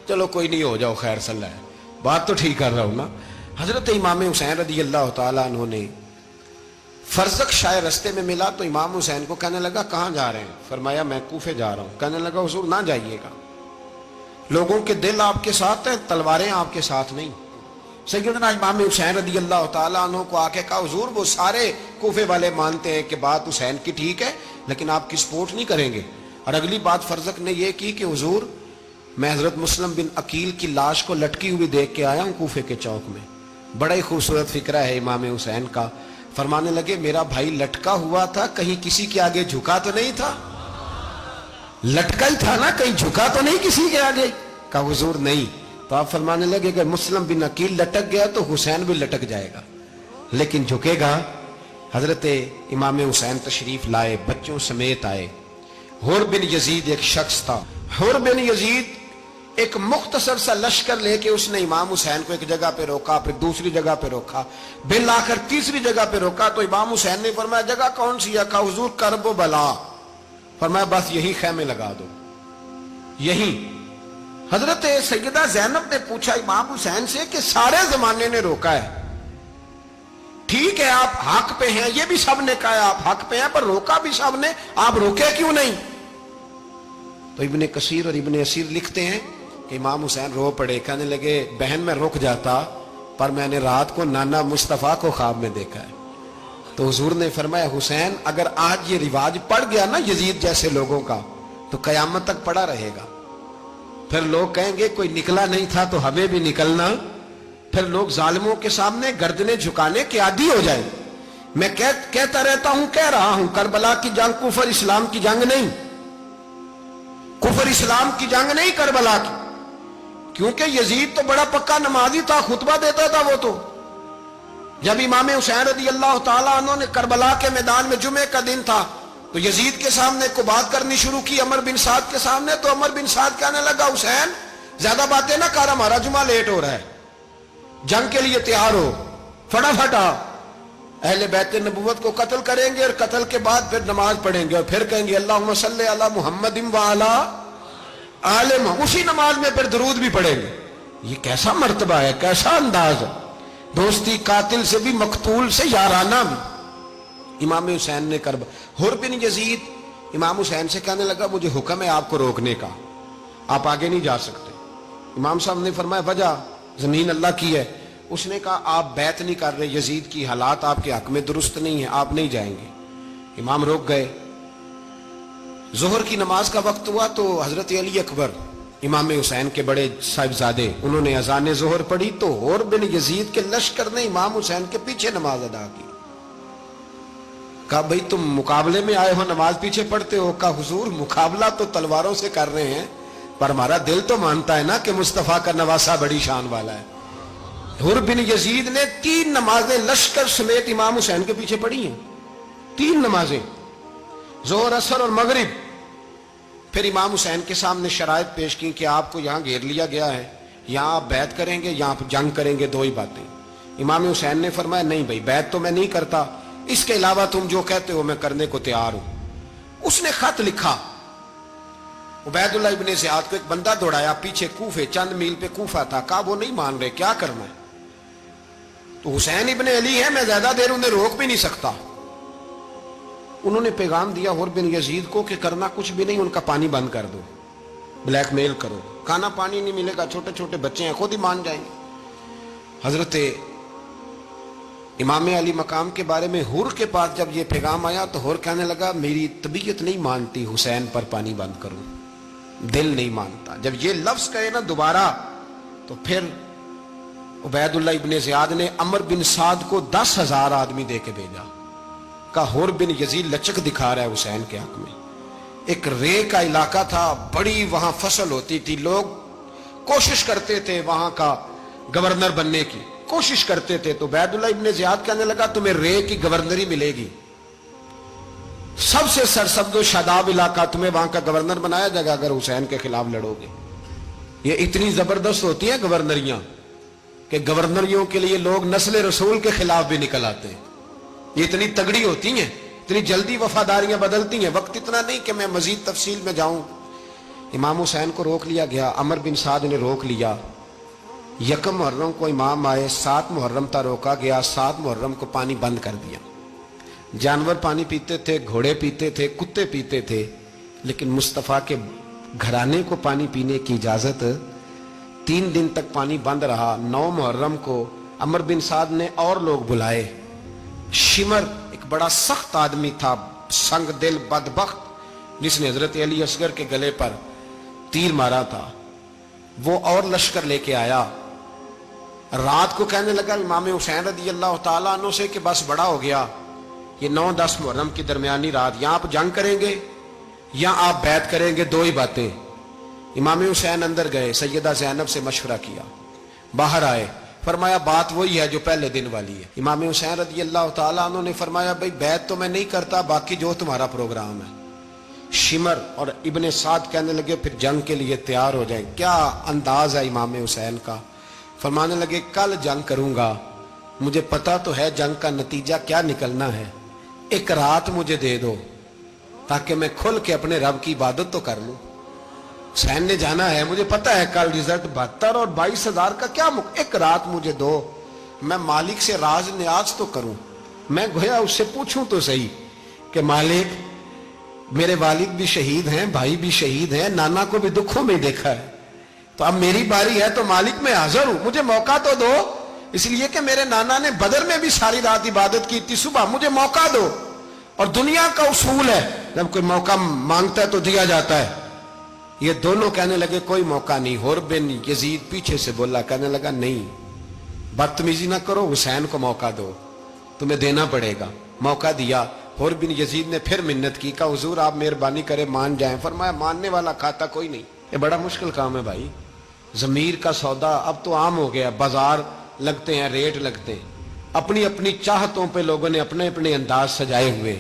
چلو کوئی نہیں، ہو جاؤ، خیر صلی اللہ ہے، بات تو ٹھیک کر رہا ہوں نا۔ حضرت امام حسین رضی اللہ تعالیٰ عنہ نے فرزق شاہ رستے میں ملا تو امام حسین کو کہنے لگا کہاں جا رہے ہیں؟ فرمایا میں کوفے جا رہا ہوں۔ کہنے لگا حضور نہ جائیے گا، لوگوں کے دل آپ کے ساتھ ہیں، تلواریں آپ کے ساتھ نہیں۔ سیدنا امام حسین رضی اللہ تعالیٰ عنہ کو آ کے کہا حضور وہ سارے کوفے والے مانتے ہیں کہ بات حسین کی ٹھیک ہے لیکن آپ کی سپورٹ نہیں کریں گے۔ اور اگلی بات فرزق نے یہ کی کہ حضور میں حضرت مسلم بن عقیل کی لاش کو لٹکی ہوئی دیکھ کے آیا ہوں کوفے کے چوک میں۔ بڑا ہی خوبصورت فکرہ ہے امام حسین کا۔ فرمانے لگے میرا بھائی لٹکا ہوا تھا، کہیں کسی کے آگے جھکا تو نہیں تھا؟ لٹکا ہی تھا نا، کہیں جھکا تو نہیں کسی کے آگے؟ کہا حضور نہیں۔ تو آپ فرمانے لگے کہ مسلم بن عقیل لٹک گیا تو حسین بھی لٹک جائے گا، لیکن جھکے گا۔ حضرت امام حسین تشریف لائے، بچوں سمیت آئے۔ حر بن یزید ایک شخص تھا۔ حر بن یزید ایک مختصر سا لشکر لے کے اس نے امام حسین کو ایک جگہ پہ روکا، پھر دوسری جگہ پہ روکا، بالآخر تیسری جگہ پہ روکا تو امام حسین نے فرمایا جگہ کون سی ہے؟ کہا حضور کرب و بلا۔ فرمایا بس یہی خیمے لگا دو، یہی۔ حضرت سیدہ زینب نے پوچھا امام حسین سے کہ سارے زمانے نے روکا ہے، ٹھیک ہے آپ حق پہ ہیں، یہ بھی سب نے کہا ہے آپ حق پہ ہیں، پر روکا بھی سب نے، آپ روکے کیوں نہیں؟ تو ابن کثیر اور ابن اسیر لکھتے ہیں کہ امام حسین رو پڑے، کہنے لگے بہن میں رک جاتا پر میں نے رات کو نانا مصطفیٰ کو خواب میں دیکھا ہے۔ تو حضور نے فرمایا حسین اگر آج یہ رواج پڑ گیا نا یزید جیسے لوگوں کا تو قیامت تک پڑا رہے گا، پھر لوگ کہیں گے کوئی نکلا نہیں تھا تو ہمیں بھی نکلنا، پھر لوگ ظالموں کے سامنے گردنیں جھکانے کے عادی ہو جائیں۔ میں کہتا رہتا ہوں، کہہ رہا ہوں، کربلا کی جنگ کفر اسلام کی جنگ نہیں، کفر اسلام کی جنگ نہیں کربلا کی، کیونکہ یزید تو بڑا پکا نمازی تھا، خطبہ دیتا تھا وہ تو۔ جب امام حسین رضی اللہ تعالیٰ عنہ نے کربلا کے میدان میں جمعے کا دن تھا تو یزید کے سامنے کو بات کرنی شروع کی، عمر بن سعد کے سامنے، تو عمر بن سعد کہنے لگا حسین زیادہ باتیں نہ کر، ہمارا جمعہ لیٹ ہو رہا ہے، جنگ کے لیے تیار ہو، فٹافٹ آ، اہل بیت نبوت کو قتل کریں گے اور قتل کے بعد پھر نماز پڑھیں گے اور پھر کہیں گے اللہم صلی علی محمد وعلی آل محمد، اسی نماز میں پھر درود بھی پڑھیں گے۔ یہ کیسا مرتبہ ہے، کیسا انداز ہے، دوستی قاتل سے بھی مقتول سے یارانہ بھی۔ امام حسین نے حر بن یزید امام حسین سے کہنے لگا مجھے حکم ہے آپ کو روکنے کا، آپ آگے نہیں جا سکتے۔ امام صاحب نے فرمایا وجہ زمین اللہ کی ہے۔ اس نے کہا آپ بیعت نہیں کر رہے، یزید کی حالات آپ کے حق میں درست نہیں ہیں، آپ نہیں جائیں گے۔ امام روک گئے۔ ظہر کی نماز کا وقت ہوا تو حضرت علی اکبر امام حسین کے بڑے صاحبزادے انہوں نے اذان ظہر پڑھی تو حر بن یزید کے لشکر نے امام حسین کے پیچھے نماز ادا کی۔ کہا بھئی تم مقابلے میں آئے ہو، نماز پیچھے پڑھتے ہو؟ کہا حضور مقابلہ تو تلواروں سے کر رہے ہیں پر ہمارا دل تو مانتا ہے نا کہ مصطفیٰ کا نواسہ بڑی شان والا ہے۔ حر بن یزید نے 3 نمازیں لشکر سمیت امام حسین کے پیچھے پڑھی ہیں، 3 نمازیں، ظہر اثر اور مغرب۔ پھر امام حسین کے سامنے شرائط پیش کی کہ آپ کو یہاں گھیر لیا گیا ہے، یہاں آپ بیعت کریں گے، یہاں جنگ کریں گے، 2 ہی باتیں۔ امام حسین نے فرمایا نہیں بھائی بیعت تو میں نہیں کرتا، اس کے علاوہ تم جو کہتے ہو میں کرنے کو تیار ہوں۔ اس نے خط لکھا، عبید اللہ ابن زیاد کو ایک بندہ دوڑایا پیچھے، کوفے چند میل پہ کوفہ تھا، کہا وہ نہیں مان رہے، کیا کرنا ہے؟ تو حسین ابن علی ہے، میں زیادہ دیر انہیں روک بھی نہیں سکتا۔ انہوں نے پیغام دیا حر بن یزید کو کہ کرنا کچھ بھی نہیں، ان کا پانی بند کر دو، بلیک میل کرو، کھانا پانی نہیں ملے گا، چھوٹے چھوٹے بچے ہیں، خود ہی مان جائیں گے۔ حضرت امام علی مقام کے بارے میں حر کے پاس جب یہ پیغام آیا تو حر کہنے لگا میری طبیعت نہیں مانتی حسین پر پانی بند کروں، دل نہیں مانتا۔ جب یہ لفظ کہے نا دوبارہ تو پھر عبید اللہ ابن زیاد نے عمر بن سعد کو 10,000 آدمی دے کے بھیجا، کہا حر بن یزید لچک دکھا رہا ہے حسین کے حق میں۔ ایک رے کا علاقہ تھا، بڑی وہاں فصل ہوتی تھی، لوگ کوشش کرتے تھے وہاں کا گورنر بننے کی، کوشش کرتے تھے۔ تو عبید اللہ ابن زیاد کہنے لگا تمہیں رے کی گورنری ملے گی، سب سے سرسبز و شاداب علاقہ، تمہیں وہاں کا گورنر بنایا جائے گا اگر حسین کے خلاف لڑو گے۔ یہ اتنی زبردست ہوتی ہیں گورنریاں کہ گورنریوں کے لیے لوگ نسل رسول کے خلاف بھی نکل آتے ہیں، یہ اتنی تگڑی ہوتی ہیں، اتنی جلدی وفاداریاں بدلتی ہیں۔ وقت اتنا نہیں کہ میں مزید تفصیل میں جاؤں۔ امام حسین کو روک لیا گیا. عمر بن سعد نے روک لیا. یکم محرم کو امام آئے, 7 محرم تا روکا گیا, 7 محرم کو پانی بند کر دیا. جانور پانی پیتے تھے, گھوڑے پیتے تھے, کتے پیتے تھے, لیکن مصطفیٰ کے گھرانے کو پانی پینے کی اجازت. 3 دن تک پانی بند رہا. 9 محرم کو عمر بن سعد نے اور لوگ بلائے. شمر ایک بڑا سخت آدمی تھا, سنگ دل بدبخت, جس نے حضرت علی اصغر کے گلے پر تیر مارا تھا, وہ اور لشکر لے کے آیا. رات کو کہنے لگا امام حسین رضی اللہ تعالیٰ عنہ سے کہ بس بڑا ہو گیا, یہ 9-10 محرم کی درمیانی رات, یا آپ جنگ کریں گے یا آپ بیعت کریں گے, 2 ہی باتیں. امام حسین اندر گئے, سیدہ زینب سے مشورہ کیا, باہر آئے, فرمایا بات وہی ہے جو پہلے دن والی ہے. امام حسین رضی اللہ تعالیٰ عنہ نے فرمایا بھئی بیعت تو میں نہیں کرتا, باقی جو تمہارا پروگرام ہے. شمر اور ابن سعد کہنے لگے پھر جنگ کے لیے تیار ہو جائیں. کیا انداز ہے امام حسین کا. فرمانے لگے کل جنگ کروں گا, مجھے پتا تو ہے جنگ کا نتیجہ کیا نکلنا ہے, 1 رات مجھے دے دو تاکہ میں کھل کے اپنے رب کی عبادت تو کر لوں. حسین نے جانا ہے, مجھے پتا ہے کل رزلٹ 72 اور 22,000 کا کیا 1 رات مجھے دو, میں مالک سے راز نیاز تو کروں. میں گویا اس سے پوچھوں تو صحیح کہ مالک میرے والد بھی شہید ہیں, بھائی بھی شہید ہیں, نانا کو بھی دکھوں میں دیکھا ہے, تو اب میری باری ہے تو مالک میں حاضر ہوں, مجھے موقع تو دو. اس لیے کہ میرے نانا نے بدر میں بھی ساری رات عبادت کی تھی, صبح مجھے موقع دو. اور دنیا کا اصول ہے جب کوئی موقع مانگتا ہے تو دیا جاتا ہے. یہ دونوں کہنے لگے کوئی موقع نہیں. حر بن یزید پیچھے سے بولا, کہنے لگا نہیں بدتمیزی نہ کرو, حسین کو موقع دو, تمہیں دینا پڑے گا. موقع دیا. حر بن یزید نے پھر منت کی, کہا حضور آپ مہربانی کرے مان جائیں. فرمایا ماننے والا کھاتا کوئی نہیں. یہ بڑا مشکل کام ہے بھائی. ضمیر کا سودا اب تو عام ہو گیا, بازار لگتے ہیں, ریٹ لگتے ہیں, اپنی اپنی چاہتوں پہ لوگوں نے اپنے اپنے انداز سجائے ہوئے.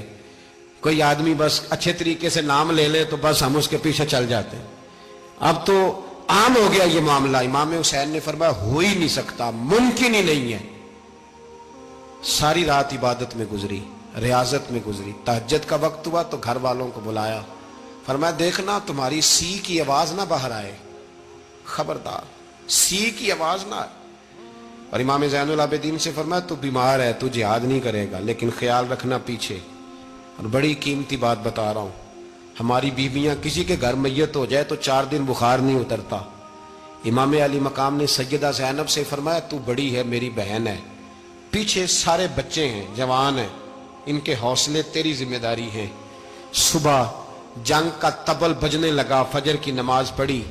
کوئی آدمی بس اچھے طریقے سے نام لے لے تو بس ہم اس کے پیچھے چل جاتے ہیں. اب تو عام ہو گیا یہ معاملہ. امام حسین نے فرمایا ہو ہی نہیں سکتا, ممکن ہی نہیں ہے. ساری رات عبادت میں گزری, ریاضت میں گزری. تہجد کا وقت ہوا تو گھر والوں کو بلایا. فرمایا دیکھنا تمہاری سی کی آواز نہ باہر آئے, خبردار سی کی آواز نہ آئے. اور امام زین العابدین سے فرمایا تو بیمار ہے, تو جہاد نہیں کرے گا, لیکن خیال رکھنا پیچھے. اور بڑی قیمتی بات بتا رہا ہوں, ہماری بیویاں کسی کے گھر میت ہو جائے تو 4 دن بخار نہیں اترتا. امام علی مقام نے سیدہ زینب سے فرمایا تو بڑی ہے, میری بہن ہے, پیچھے سارے بچے ہیں, جوان ہیں, ان کے حوصلے تیری ذمہ داری ہیں. صبح جنگ کا طبل بجنے لگا, فجر کی نماز پڑھی,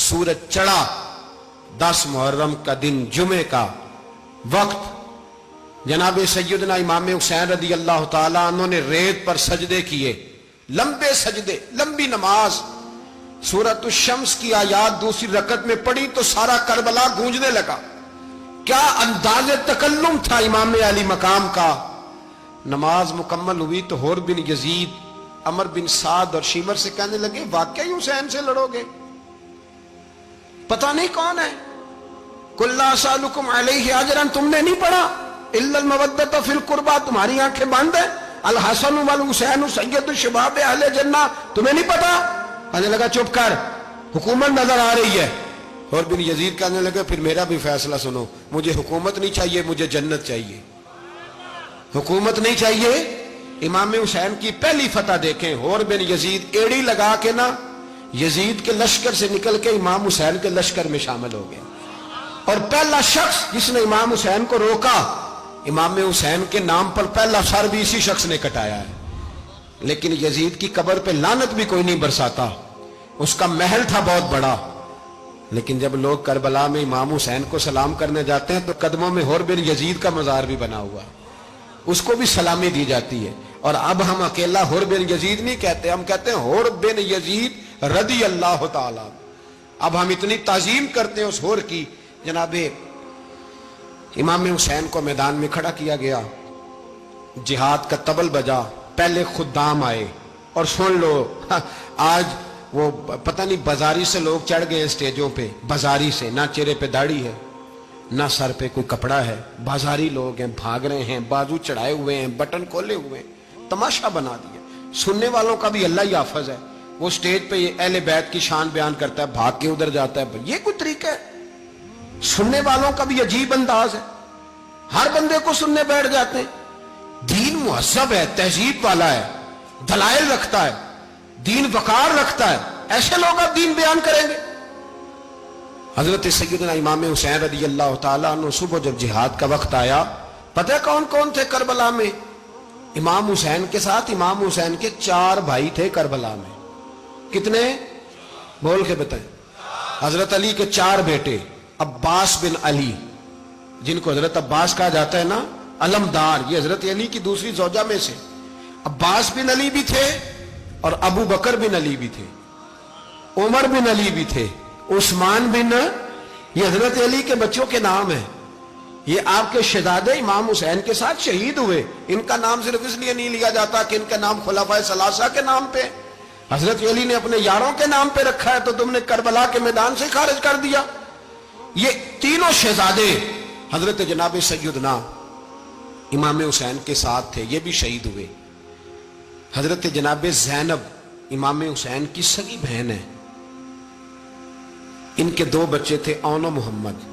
سورج چڑھا. 10 محرم کا دن, جمعے کا وقت. جناب سیدنا امام حسین رضی اللہ تعالیٰ عنہ نے ریت پر سجدے کیے, لمبے سجدے, لمبی نماز. سورۃ الشمس کی آیات دوسری رکعت میں پڑھی تو سارا کربلا گونجنے لگا. کیا انداز تکلم تھا امام علی مقام کا. نماز مکمل ہوئی تو حر بن یزید, عمر بن سعد اور شمر سے کہنے لگے واقعی حسین سے لڑو گے, پتہ نہیں کون ہے. قل لا اسألکم علیہ اجرا, تم نے نہیں پڑھا, الا المودۃ فی القربى, تمہاری آنکھیں بند ہیں. الحسن والحسین سید الشباب اہل جنہ, تمہیں نہیں پتا. کہنے لگا چپ کر, حکومت نظر آ رہی ہے. اور بن یزید کہنے لگے پھر میرا بھی فیصلہ سنو, مجھے حکومت نہیں چاہیے, مجھے جنت چاہیے. حکومت نہیں چاہیے. امام حسین کی پہلی فتح دیکھیں, اور بن یزید ایڑی لگا کے نا یزید کے لشکر سے نکل کے امام حسین کے لشکر میں شامل ہو گئے. اور پہلا شخص جس نے امام حسین کو روکا, امام حسین کے نام پر پہلا سر بھی اسی شخص نے کٹایا ہے. لیکن یزید کی قبر پہ لعنت بھی کوئی نہیں برساتا, اس کا محل تھا بہت بڑا. لیکن جب لوگ کربلا میں امام حسین کو سلام کرنے جاتے ہیں تو قدموں میں حر بن یزید کا مزار بھی بنا ہوا, اس کو بھی سلامی دی جاتی ہے. اور اب ہم اکیلا حر بن یزید نہیں کہتے, ہم کہتے ہیں حر بن یزید رضی اللہ تعالی. اب ہم اتنی تعظیم کرتے ہیں اس حر کی. جناب امام حسین کو میدان میں کھڑا کیا گیا, جہاد کا طبل بجا, پہلے خدام آئے. اور سن لو, آج وہ پتہ نہیں بازاری سے لوگ چڑھ گئے ہیں سٹیجوں پہ, بازاری سے, نہ چہرے پہ داڑھی ہے, نہ سر پہ کوئی کپڑا ہے, بازاری لوگ ہیں, بھاگ رہے ہیں, بازو چڑھائے ہوئے ہیں, بٹن کھولے ہوئے ہیں, تماشا بنا دیا. سننے والوں کا بھی اللہ ہی حافظ ہے, وہ سٹیج پہ یہ اہل بیت کی شان بیان کرتا ہے، بھاگ کے ادھر جاتا ہے. یہ کوئی طریقہ ہے؟ سننے والوں کا بھی عجیب انداز ہے، ہر بندے کو سننے بیٹھ جاتے ہیں. دین مہذب ہے، تہذیب والا ہے، دلائل رکھتا ہے، دین وقار رکھتا ہے، ایسے لوگ اب دین بیان کریں گے؟ حضرت سیدنا امام حسین رضی اللہ تعالیٰ عنہ صبح جب جہاد کا وقت آیا، پتہ ہے کون کون تھے کربلا میں؟ امام حسین کے ساتھ امام حسین کے 4 بھائی تھے کربلا میں. کتنے؟ بول کے بتائیں. حضرت علی کے 4 بیٹے، عباس بن علی، جن کو حضرت عباس کہا جاتا ہے نا، علمدار، یہ حضرت علی کی دوسری زوجہ میں سے. عباس بن علی بھی تھے اور ابو بکر بن علی بھی تھے، عمر بن علی بھی تھے، عثمان بن، یہ حضرت علی کے بچوں کے نام ہیں. یہ آپ کے شہزادے امام حسین کے ساتھ شہید ہوئے. ان کا نام صرف اس لیے نہیں لیا جاتا کہ ان کا نام خلفائے ثلاثہ کے نام پہ، حضرت علی نے اپنے یاروں کے نام پہ رکھا ہے تو تم نے کربلا کے میدان سے خارج کر دیا. یہ تینوں شہزادے حضرت جناب سیدنا امام حسین کے ساتھ تھے، یہ بھی شہید ہوئے. حضرت جناب زینب امام حسین کی سگی بہن ہے، ان کے 2 بچے تھے، اون و محمد.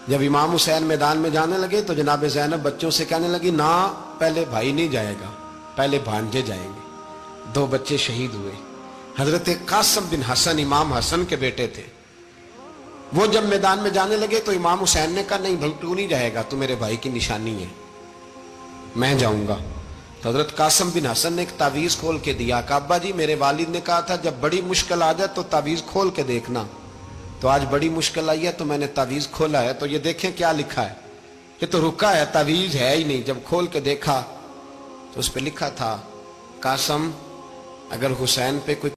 جب امام حسین میدان میں جانے لگے تو جناب زینب بچوں سے کہنے لگی، نہ پہلے بھائی نہیں جائے گا، پہلے بھانجے جائیں گے. 2 بچے شہید ہوئے. حضرت قاسم بن حسن امام حسن کے بیٹے تھے. وہ جب میدان میں جانے لگے تو امام حسین نے کہا، نہیں بھائی تو نہیں جائے گا، تو میرے بھائی کی نشانی ہے، میں جاؤں گا. تو حضرت قاسم بن حسن نے ایک تعویذ کھول کے دیا کہ ابا جی میرے والد نے کہا تھا جب بڑی مشکل آ جائے تو تعویذ کھول کے دیکھنا. تو آج بڑی مشکل آئی ہے تو میں نے تعویذ کھولا ہے، تو یہ دیکھیں کیا لکھا ہے. یہ تو رکا ہے، تعویذ ہے ہی نہیں. جب کھول کے دیکھا تو اس پہ لکھا تھا، قاسم اگر حسین پہ کوئی